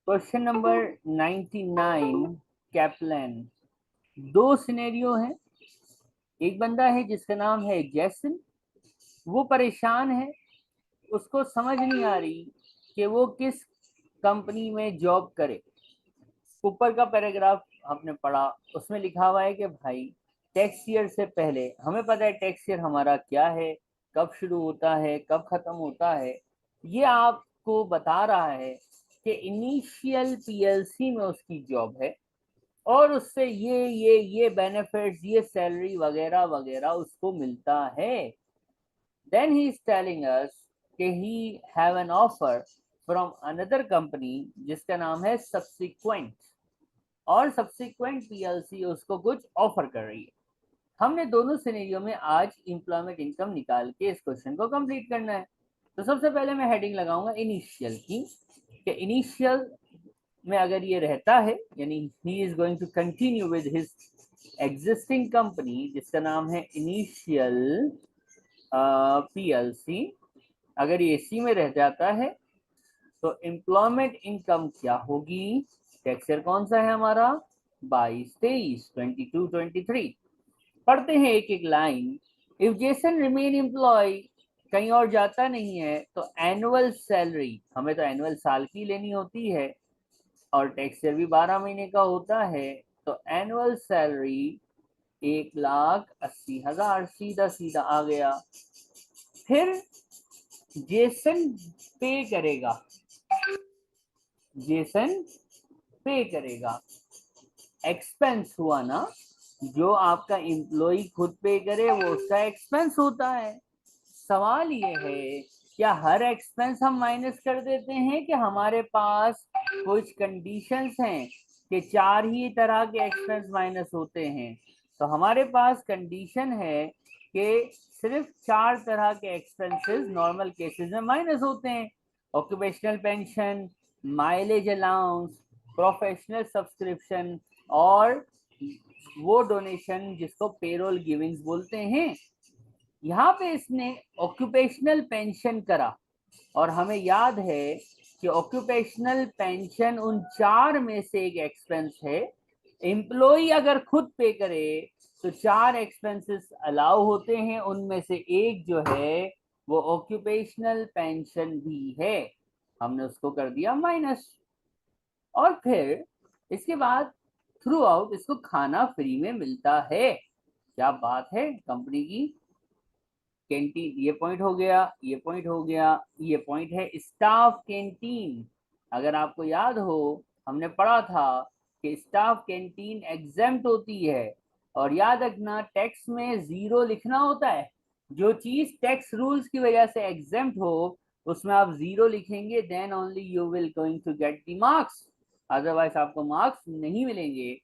Question number 99, Kaplan. दो scenario हैं। एक बंदा है जिसका नाम है जैसन। वो परेशान है, उसको समझ नहीं आ रही कि वो किस कंपनी में जॉब करे। ऊपर का पैराग्राफ आपने पढ़ा, उसमें लिखा हुआ है कि भाई टैक्स ईयर से पहले, हमें पता है टैक्स ईयर हमारा क्या है, कब शुरू होता है, कब खत्म होता है। ये आपको बता रहा है कि इनिशियल पीएलसी में उसकी जॉब है और उससे ये बेनिफिट्स, ये सैलरी वगैरह वगैरह उसको मिलता है। Then he is telling us कि he have an offer from another company जिसका नाम है सब्सिक्वेंट, और सब्सिक्वेंट पीएलसी उसको कुछ ऑफर कर रही है। हमने दोनों सिनेरियो में आज एम्प्लॉयमेंट इनकम निकाल के इस क्वेश्चन को कंप्लीट करना है। तो सबसे पहले मैं हेडिंग लगाऊंगा इनिशियल की, कि इनिशियल में अगर ये रहता है, यानी he is going to continue with his existing company जिसका नाम है इनिशियल पीएलसी, अगर ये इसी में रह जाता है तो एम्प्लॉयमेंट इनकम क्या होगी। टैक्स ईयर कौन सा है हमारा, 22-23, 22-23। पढ़ते हैं एक एक line. If Jason remain employ, कहीं और जाता नहीं है, तो एनुअल सैलरी, हमें तो एनुअल साल की लेनी होती है और टैक्स ईयर भी 12 महीने का होता है, तो एनुअल सैलरी 1,80,000 सीधा सीधा आ गया। फिर जेसन पे करेगा, जेसन पे करेगा। एक्सपेंस हुआ ना, जो आपका एम्प्लॉय खुद पे करे वो उसका एक्सपेंस होता है। सवाल ये है, क्या हर एक्सपेंस हम माइनस कर देते हैं कि हमारे पास कुछ कंडीशंस हैं कि चार ही तरह के एक्सपेंस माइनस होते हैं। तो हमारे पास कंडीशन है कि सिर्फ चार तरह के एक्सपेंसेस नॉर्मल केसेस में माइनस होते हैं। Occupational pension, mileage allowance, professional subscription और वो डोनेशन जिसको पेरोल गिविंग्स बोलते हैं। यहाँ पे इसने ऑक्यूपेशनल पेंशन करा, और हमें याद है कि ऑक्यूपेशनल पेंशन उन चार में से एक एक्सपेंस है। एम्प्लॉय अगर खुद पे करे तो चार एक्सपेंसेस अलाउ होते हैं, उनमें से एक जो है वो ऑक्यूपेशनल पेंशन भी है। हमने उसको कर दिया माइनस। और फिर इसके बाद थ्रू आउट इसको खाना फ्री में मिलता है। क्या बात है कंपनी की। कैंटीन, ये पॉइंट हो गया, ये पॉइंट हो गया, ये पॉइंट है स्टाफ कैंटीन। अगर आपको याद हो, हमने पढ़ा था कि स्टाफ कैंटीन एग्जेम्प्ट होती है। और याद रखना, टैक्स में जीरो लिखना होता है। जो चीज टैक्स रूल्स की वजह से एग्जेम्प्ट हो उसमें आप जीरो लिखेंगे, then only you will going to get the marks, otherwise आपको मार्क्स नहीं मिलेंगे।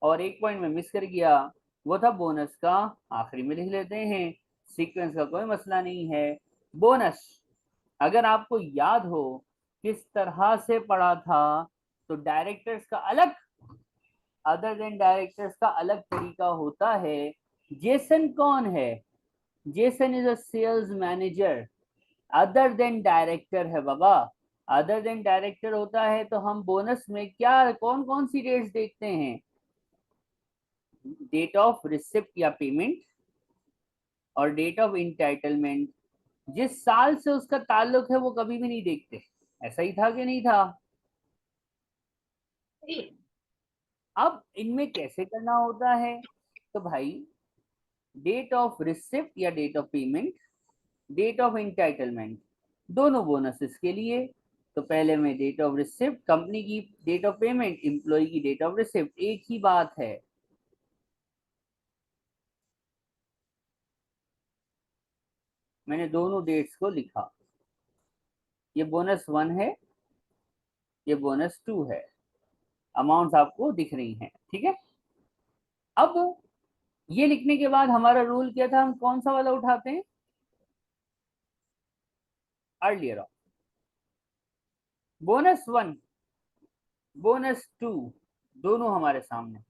और एक पॉइंट में मिस कर गया, वो था बोनस का, आखिरी में लिख लेते हैं, सीक्वेंस का कोई मसला नहीं है। बोनस, अगर आपको याद हो किस तरह से पढ़ा था, तो डायरेक्टर्स का अलग, अदर देन डायरेक्टर्स का अलग तरीका होता है। जेसन कौन है, Jason is a sales manager, other than director है बाबा। अदर देन डायरेक्टर होता है तो हम बोनस में क्या कौन कौन सी डेट्स देखते हैं, डेट ऑफ रिसिप्ट या पेमेंट और डेट ऑफ इंटाइटलमेंट। जिस साल से उसका ताल्लुक है वो कभी भी नहीं देखते। ऐसा ही था कि नहीं था। अब इनमें कैसे करना होता है, तो भाई डेट ऑफ रिसिप्ट या date of payment, date of entitlement, दोनों बोनसेस के लिए। तो पहले में डेट ऑफ रिसिप्ट, कंपनी की डेट ऑफ पेमेंट, एम्प्लॉय की डेट ऑफ रिसिप्ट, एक ही बात है। मैंने दोनों डेट्स को लिखा, ये बोनस 1 है, ये बोनस 2 है। अमाउंट्स आपको दिख रही हैं, ठीक है। अब ये लिखने के बाद हमारा रूल क्या था, हम कौन सा वाला उठाते हैं, अर्लियर ऑफ। बोनस 1, बोनस 2, दोनों हमारे सामने।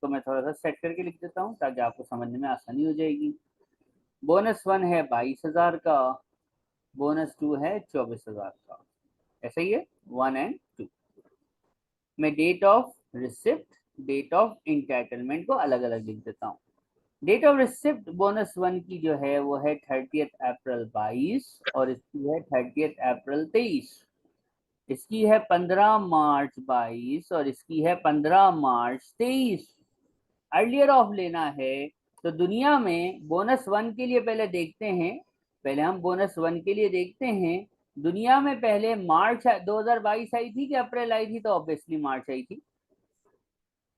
तो मैं थोड़ा सा सेट करके लिख देता हूँ ताकि आपको समझने में आसानी हो जाएगी। बोनस 1 है 22,000 का, बोनस 2 है 24,000 का। ऐसा ही है 1 एंड 2। मैं date of receipt, date of entitlement को अलग अलग लिख देता हूँ। डेट ऑफ रिसिप्ट बोनस 1 की जो है वो है 30 अप्रैल 22 और इसकी है 30 अप्रैल 23। इसकी है 15 मार्च 22 और इसकी है 15 मार्च 23। अर्लियर ऑफ लेना है तो दुनिया में बोनस 1 के लिए पहले देखते हैं, पहले हम बोनस 1 के लिए देखते हैं। दुनिया में पहले मार्च 2022 आई थी कि अप्रैल आई थी? तो ऑब्वियसली मार्च आई थी।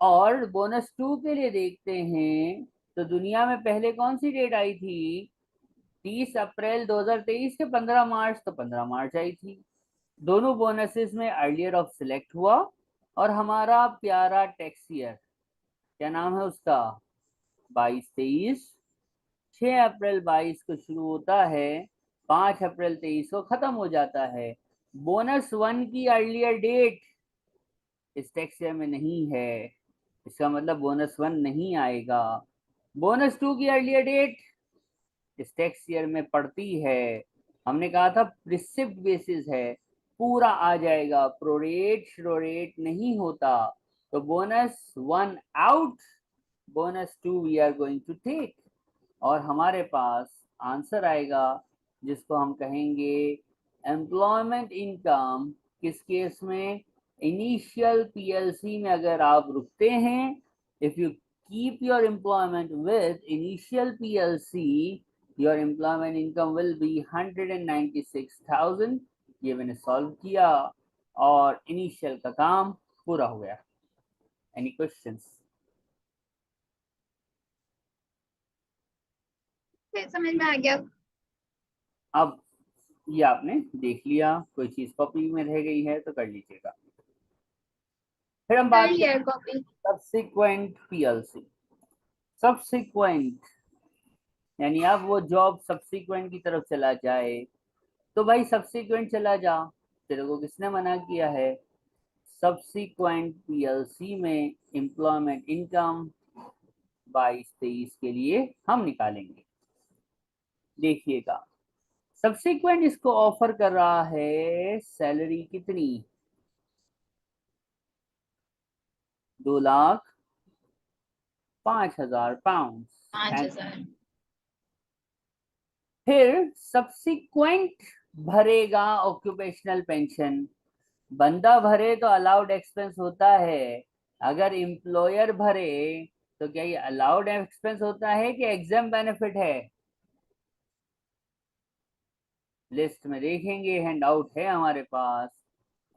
और बोनस 2 के लिए देखते हैं तो दुनिया में पहले कौन सी डेट आई थी? 30 अप्रैल 2023 के 15 मार्च, तो 15 मार्च आई थी। दोनों बोनसेस में अर्लियर ऑफ सिलेक्ट हुआ और हमारा प्यारा टैक्स ईयर क्या नाम है उसका? 22-23। 6 अप्रैल 22 को शुरू होता है, 5 अप्रैल 23 को खत्म हो जाता है। बोनस 1 की अर्लियर डेट इस टैक्स ईयर में नहीं है, इसका मतलब बोनस 1 नहीं आएगा। बोनस 2 की अर्लियर डेट इस टैक्स ईयर में पड़ती है। हमने कहा था रिसिप्ट बेसिस है, पूरा आ जाएगा, प्रोरेट श्रोरेट नहीं होता। तो bonus 1 out, bonus 2 we are going to take और हमारे पास आंसर आएगा जिसको हम कहेंगे एम्प्लॉयमेंट इनकम। किस केस में? इनिशियल पीएलसी में अगर आप रुकते हैं, if you keep your employment with initial PLC, your employment income will be 196,000। ये मैंने सॉल्व किया और इनिशियल का काम पूरा हो गया। Any questions? समझ में आ गया। अब ये आपने देख लिया, कोई चीज कॉपी में रह गई है तो कर लीजिएगा। फिर हम कर बात लिया करें कॉपी। Subsequent PLC. सब्सिक्वेंट यानी अब वो जॉब सब्सिक्वेंट की तरफ चला जाए तो भाई सब्सिक्वेंट चला जा, तेरे को किसने मना किया है? सब्सिक्वेंट पीएलसी में एम्प्लॉयमेंट इनकम 22-23 के लिए हम निकालेंगे। देखिएगा, सब्सिक्वेंट इसको ऑफर कर रहा है सैलरी कितनी? 2,05,000 पाउंड। 5,000। फिर सब्सिक्वेंट भरेगा ऑक्यूपेशनल पेंशन। बंदा भरे तो अलाउड एक्सपेंस होता है, अगर एम्प्लॉयर भरे तो क्या ये अलाउड एक्सपेंस होता है कि एग्जाम बेनिफिट है? लिस्ट में देखेंगे, हैंड आउट है हमारे पास।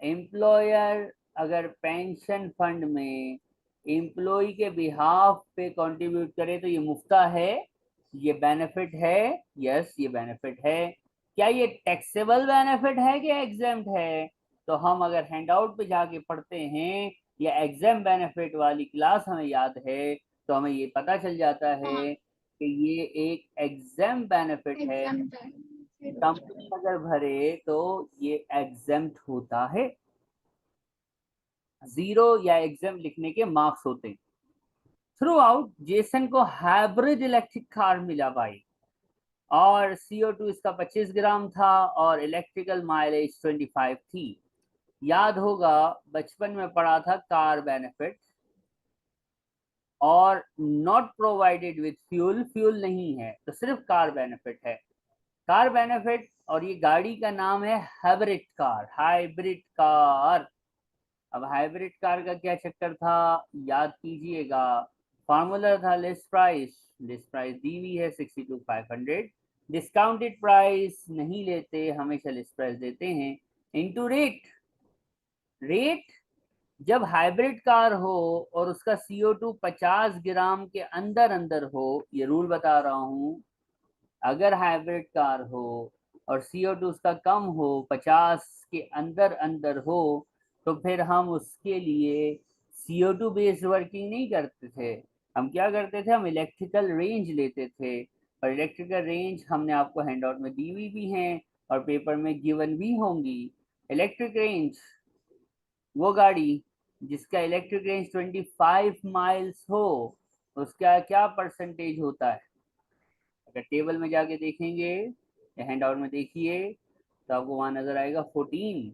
एम्प्लॉयर अगर पेंशन फंड में एम्प्लॉय के बिहाफ पे कंट्रीब्यूट करे तो ये मुफ्ता है, ये बेनिफिट है। यस, ये बेनिफिट है। क्या ये टैक्सेबल बेनिफिट है कि एग्जेम्प्ट है? तो हम अगर हैंड आउट पे जाके पढ़ते हैं या एग्जाम बेनिफिट वाली क्लास हमें याद है तो हमें ये पता चल जाता हाँ, है कि ये एक एग्जाम बेनिफिट है। एग्जाम कंपनी अगर भरे तो ये एग्जेम्प्ट होता है। जीरो या एग्जाम लिखने के मार्क्स होते हैं। थ्रू आउट जेसन को हाइब्रिड इलेक्ट्रिक कार मिला भाई, और CO2 इसका 25 ग्राम था और इलेक्ट्रिकल माइलेज 25 थी। याद होगा बचपन में पढ़ा था कार बेनिफिट, और not provided with fuel, fuel नहीं है तो सिर्फ कार बेनिफिट है। कार बेनिफिट, और ये गाड़ी का नाम है हाइब्रिड कार, हाइब्रिड कार। अब हाइब्रिड कार का क्या चक्कर था याद कीजिएगा। फार्मूला था लिस्ट प्राइस, लिस्ट प्राइस दी हुई है 62,500, डिस्काउंटेड प्राइस नहीं लेते, हमेशा लिस्ट प्राइस देते हैं, इनटू रेट। रेट जब हाइब्रिड कार हो और उसका CO2 50 ग्राम के अंदर अंदर हो, ये रूल बता रहा हूं, अगर हाइब्रिड कार हो और CO2 उसका कम हो, 50 के अंदर अंदर हो, तो फिर हम उसके लिए CO2 बेस्ड वर्किंग नहीं करते थे। हम क्या करते थे? हम इलेक्ट्रिकल रेंज लेते थे, और इलेक्ट्रिकल रेंज हमने आपको हैंडआउट में दी हुई भी हैं और पेपर में गिवन भी होंगी। इलेक्ट्रिक रेंज वो गाड़ी जिसका इलेक्ट्रिक रेंज 25 माइल्स हो, उसका क्या परसेंटेज होता है? अगर टेबल में जाके देखेंगे या हैंड आउट में देखिए तो आपको वहां नजर आएगा 14।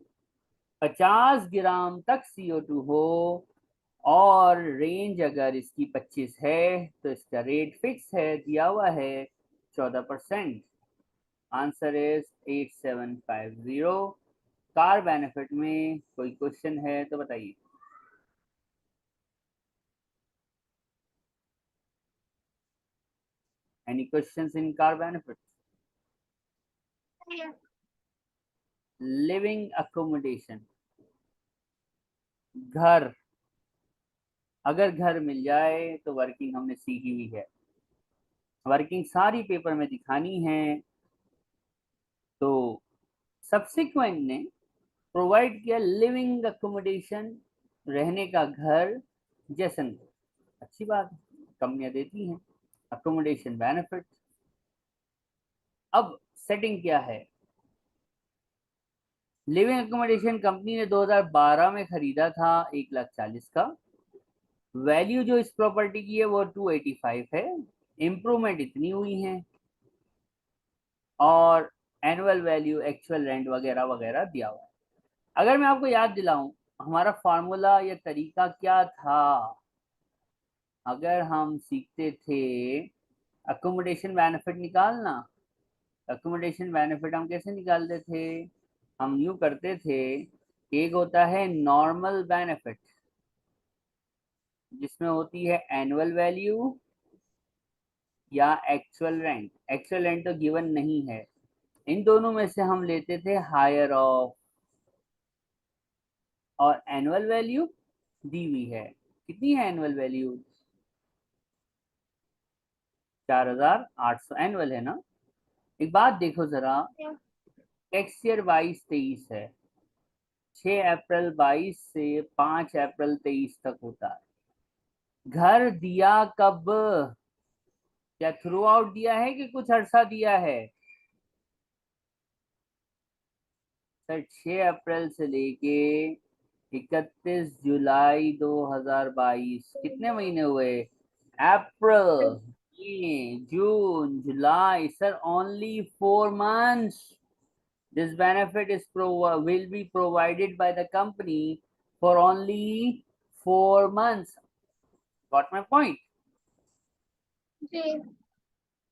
50 ग्राम तक CO2 हो और रेंज अगर इसकी 25 है तो इसका रेट फिक्स है, दिया हुआ है 14%। Answer is 8750। कार बेनिफिट में कोई क्वेश्चन है तो बताइए। Any questions in car benefit? Living accommodation, घर, अगर घर मिल जाए तो वर्किंग हमने सीखी हुई है, वर्किंग सारी पेपर में दिखानी है। तो सब्सिक्वेंट ने प्रोवाइड किया लिविंग अकोमोडेशन, रहने का घर जैसन, अच्छी बात है, कंपनियां देती हैं अकोमोडेशन बेनिफिट। अब सेटिंग क्या है? लिविंग अकोमोडेशन कंपनी ने 2012 में खरीदा था 1,40,000 का। वैल्यू जो इस प्रॉपर्टी की है वो 285 है। इम्प्रूवमेंट इतनी हुई है और एनुअल वैल्यू, एक्चुअल रेंट वगैरह वगैरह दिया हुआ है। अगर मैं आपको याद दिलाऊं हमारा फॉर्मूला या तरीका क्या था, अगर हम सीखते थे अकोमोडेशन बेनिफिट निकालना, अकोमोडेशन बेनिफिट हम कैसे निकालते थे? हम यूं करते थे, एक होता है नॉर्मल बेनिफिट जिसमें होती है एनुअल वैल्यू या एक्चुअल रेंट। एक्चुअल रेंट तो गिवन नहीं है, इन दोनों में से हम लेते थे हायर ऑफ, और एनुअल वैल्यू दी हुई है। कितनी है एनुअल वैल्यू? 4,800 एनुअल है ना। एक बात देखो जरा, टैक्स ईयर 22-23 है, 6 अप्रैल 22 से 5 अप्रैल 23 तक होता है। घर दिया कब? क्या थ्रू आउट दिया है कि कुछ अरसा दिया है? सर 6 अप्रैल से लेके 31 जुलाई 2022 कितने महीने हुए? अप्रैल, मई, जून, जुलाई, sir only 4 months. This benefit is will be provided by the company for only 4 months. Got my point? जी।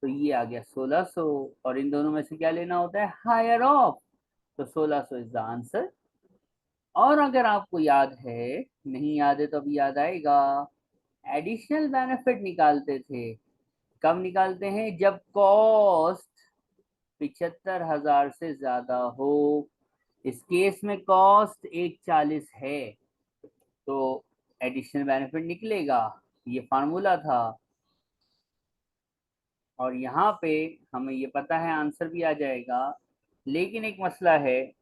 तो ये आ गया 1600, और इन दोनों में से क्या लेना होता है? Higher of. तो 1600 इज द आंसर। और अगर आपको याद है, नहीं याद है तो अभी याद आएगा, एडिशनल बेनिफिट निकालते थे। कब निकालते हैं? जब कॉस्ट 75,000 से ज्यादा हो। इस केस में कॉस्ट 140 है तो एडिशनल बेनिफिट निकलेगा, ये फार्मूला था। और यहाँ पे हमें ये पता है आंसर भी आ जाएगा, लेकिन एक मसला है।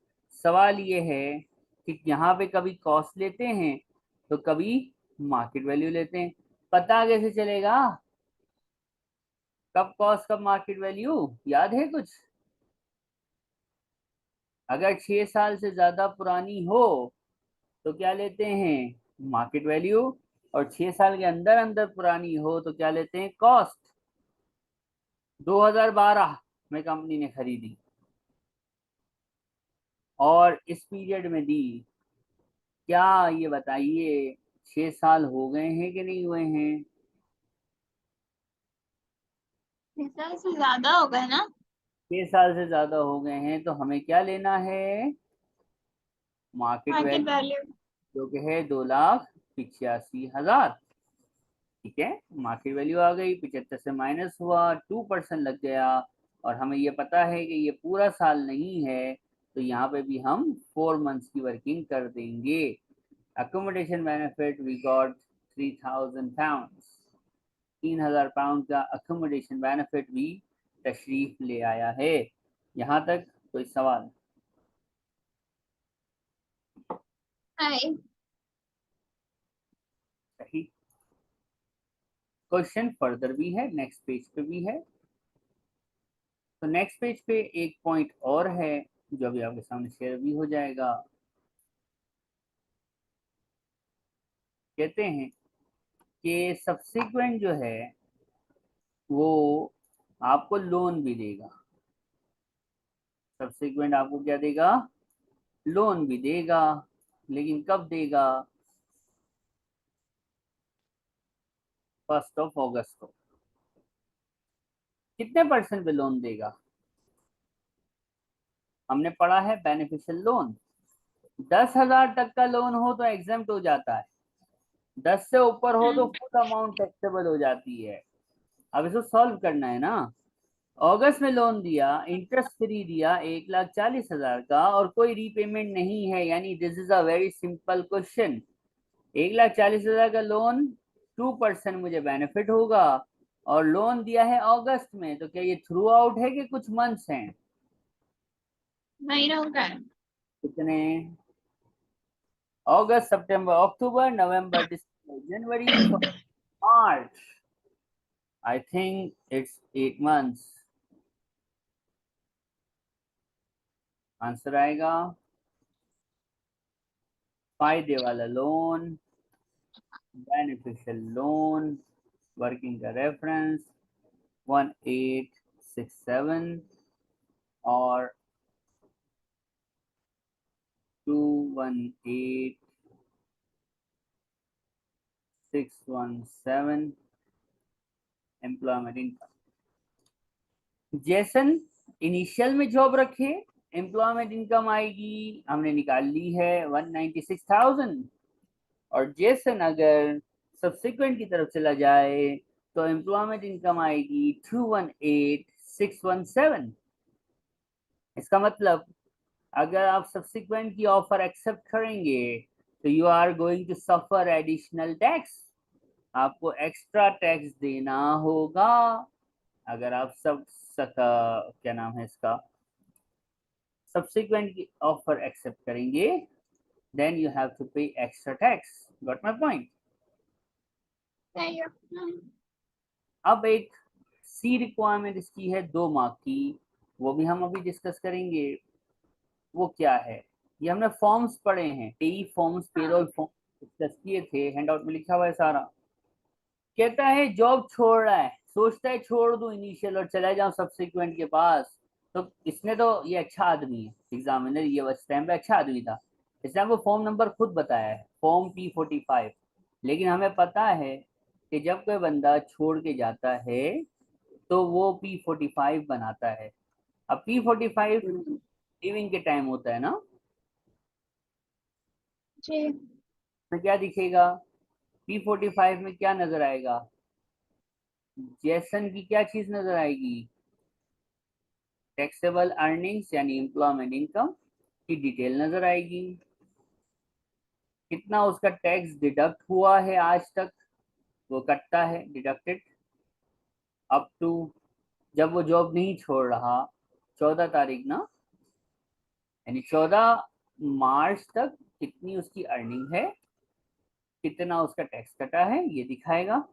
सवाल ये है कि यहाँ पे कभी कॉस्ट लेते हैं तो कभी मार्केट वैल्यू लेते हैं, पता कैसे चलेगा कब कॉस्ट कब मार्केट वैल्यू? याद है कुछ? अगर 6 साल से ज्यादा पुरानी हो तो क्या लेते हैं? Market value. और 6 साल के अंदर अंदर पुरानी हो तो क्या लेते हैं? कॉस्ट। 2012 में कंपनी ने खरीदी और इस पीरियड में दी, क्या ये बताइए 6 साल हो गए हैं कि नहीं हुए हैं? 6 साल से ज्यादा हो गए ना। 6 साल से ज्यादा हो गए हैं तो हमें क्या लेना है? Market market value, value. जो कि है 2,85,000। ठीक है, मार्केट वैल्यू आ गई, 75 से माइनस हुआ, 2% लग गया। और हमें ये पता है कि ये पूरा साल नहीं है, तो यहाँ पे भी हम 4 months की वर्किंग कर देंगे। Accommodation benefit we got 3,000 pounds। 3,000 pound का अकोमोडेशन बेनिफिट भी तशरीफ ले आया है। यहाँ तक कोई सवाल? हाय। सही। क्वेश्चन फर्दर भी है, नेक्स्ट पेज पे भी है। तो नेक्स्ट पेज पे एक पॉइंट और है जो अभी आपके सामने शेयर भी हो जाएगा। कहते हैं कि सब्सिक्वेंट जो है वो आपको लोन भी देगा। सब्सिक्वेंट आपको क्या देगा, लोन भी देगा, लेकिन कब देगा, 1 अगस्त को। कितने % पे लोन देगा, हमने पढ़ा है बेनिफिशियल लोन, 10,000 तक का लोन हो तो एग्जेम्प्ट हो जाता है, 10 से ऊपर हो तो फुल अमाउंट टैक्सेबल हो जाती है। अब इसको सॉल्व करना है ना। अगस्त में लोन दिया, इंटरेस्ट फ्री दिया 1,40,000 का, और कोई रीपेमेंट नहीं है, यानी this is a very simple question. 1,40,000 का लोन, 2% मुझे बेनिफिट होगा, और लोन दिया है अगस्त में, तो क्या ये थ्रू आउट है कि कुछ मंथ्स हैं, महीना होगा। कितने, अगस्त सितंबर अक्टूबर नवंबर दिसंबर जनवरी मार्च, I think it's 8 months. Answer आएगा फायदे वाला लोन, बेनिफिशियल लोन, वर्किंग का रेफरेंस 1867 और 218617 एम्प्लॉयमेंट इनकम। जैसन इनिशियल में जॉब रखे, एम्प्लॉयमेंट इनकम आएगी, हमने निकाल ली है 196,000, और जैसन अगर सब्सिक्वेंट की तरफ चला जाए तो एम्प्लॉयमेंट इनकम आएगी 218617। इसका मतलब अगर आप सब्सिक्वेंट की ऑफर एक्सेप्ट करेंगे तो you are going to suffer additional tax, आपको एक्स्ट्रा टैक्स देना होगा। अगर आप क्या नाम है इसका, सब्सिक्वेंट की ऑफर एक्सेप्ट करेंगे, देन यू हैव टू पे extra tax. Got my point. सही है। अब एक सी रिक्वायरमेंट इसकी है 2 मार्क की, वो भी हम अभी डिस्कस करेंगे। वो क्या है, ये हमने फॉर्म्स पढ़े हैं, टेई फॉर्म्स, पेरोल फॉर्म्स डिस्कस किए थे, हैंडआउट में लिखा हुआ है सारा। कहता है जॉब छोड़ रहा है, सोचता है छोड़ दूं इनिशियल और चला जाऊं सब्सिक्वेंट के पास, तो इसने तो, ये अच्छा आदमी है, एग्जामिनर ये उस टाइम पे अच्छा आदमी था, इसने हमको फॉर्म नंबर खुद बताया है, फॉर्म P45। लेकिन हमें पता है कि जब कोई बंदा छोड़ के जाता है तो वो P45 बनाता है। अब P45 लीविंग के टाइम होता है ना, जी। तो क्या दिखेगा, P45 में क्या नजर आएगा, जैसन की क्या चीज नजर आएगी, टैक्सेबल अर्निंग्स यानी एम्प्लॉयमेंट इनकम की डिटेल नजर आएगी, कितना उसका टैक्स डिडक्ट हुआ है आज तक, वो कटता है डिडक्टेड, अप टू जब वो जॉब नहीं छोड़ रहा, 14 तारीख ना, यानी 14 मार्च तक कितनी उसकी अर्निंग है, कितना उसका टैक्स कटा है ये दिखाएगा,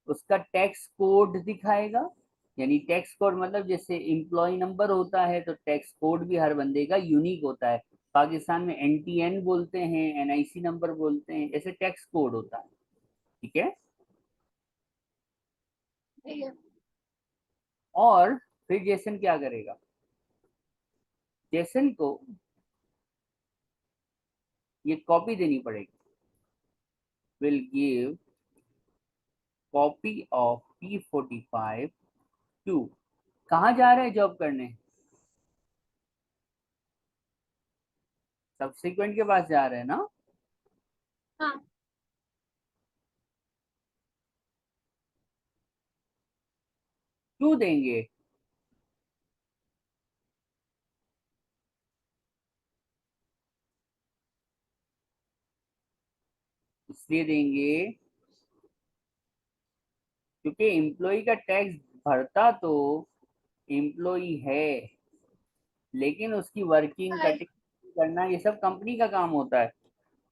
उसका टैक्स कोड दिखाएगा, यानी टैक्स कोड मतलब जैसे एम्प्लॉय नंबर होता है तो टैक्स कोड भी हर बंदे का यूनिक होता है, पाकिस्तान में NTN बोलते हैं, NIC नंबर बोलते हैं, ऐसे टैक्स कोड होता है, ठीक है। सही है। और फिर जेसन क्या करेगा, जेसन को ये कॉपी देनी पड़ेगी, will give copy of P45 to, कहाँ जा रहे हैं जॉब करने, सब्सिक्वेंट के पास जा रहे हैं ना, हाँ। क्यों देंगे, इसलिए देंगे क्योंकि एम्प्लॉय का टैक्स भरता तो एम्प्लॉय है, लेकिन उसकी वर्किंग हाय। कटिंग करना ये सब कंपनी का काम होता है।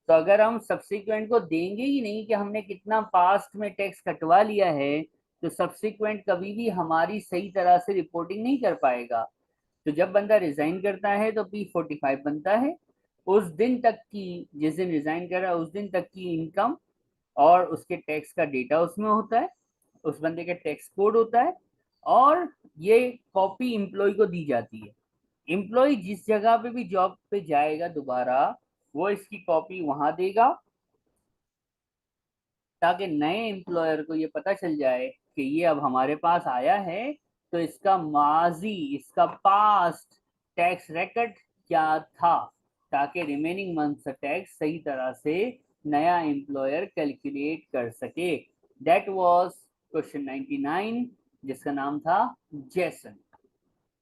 तो अगर हम सब्सिक्वेंट को देंगे ही नहीं कि हमने कितना पास्ट में टैक्स कटवा लिया है, तो सब्सिक्वेंट कभी भी हमारी सही तरह से रिपोर्टिंग नहीं कर पाएगा। तो जब बंदा रिजाइन करता है तो P45 बनता है, उस दिन तक की, जिस दिन रिजाइन कर रहा है उस दिन तक की इनकम और उसके टैक्स का डेटा उसमें होता है, उस बंदे का टैक्स कोड होता है, और ये कॉपी एम्प्लॉय को दी जाती है। एम्प्लॉय जिस जगह पे भी जॉब पे जाएगा दोबारा, वो इसकी कॉपी वहां देगा ताकि नए एम्प्लॉयर को ये पता चल जाए कि ये अब हमारे पास आया है, तो इसका माजी, इसका पास्ट टैक्स रिकॉर्ड क्या था, ताकि रिमेनिंग मंथ्स टैक्स सही तरह से नया एम्प्लॉयर कैलकुलेट कर सके। दैट वाज क्वेश्चन 99, जिसका नाम था जेसन।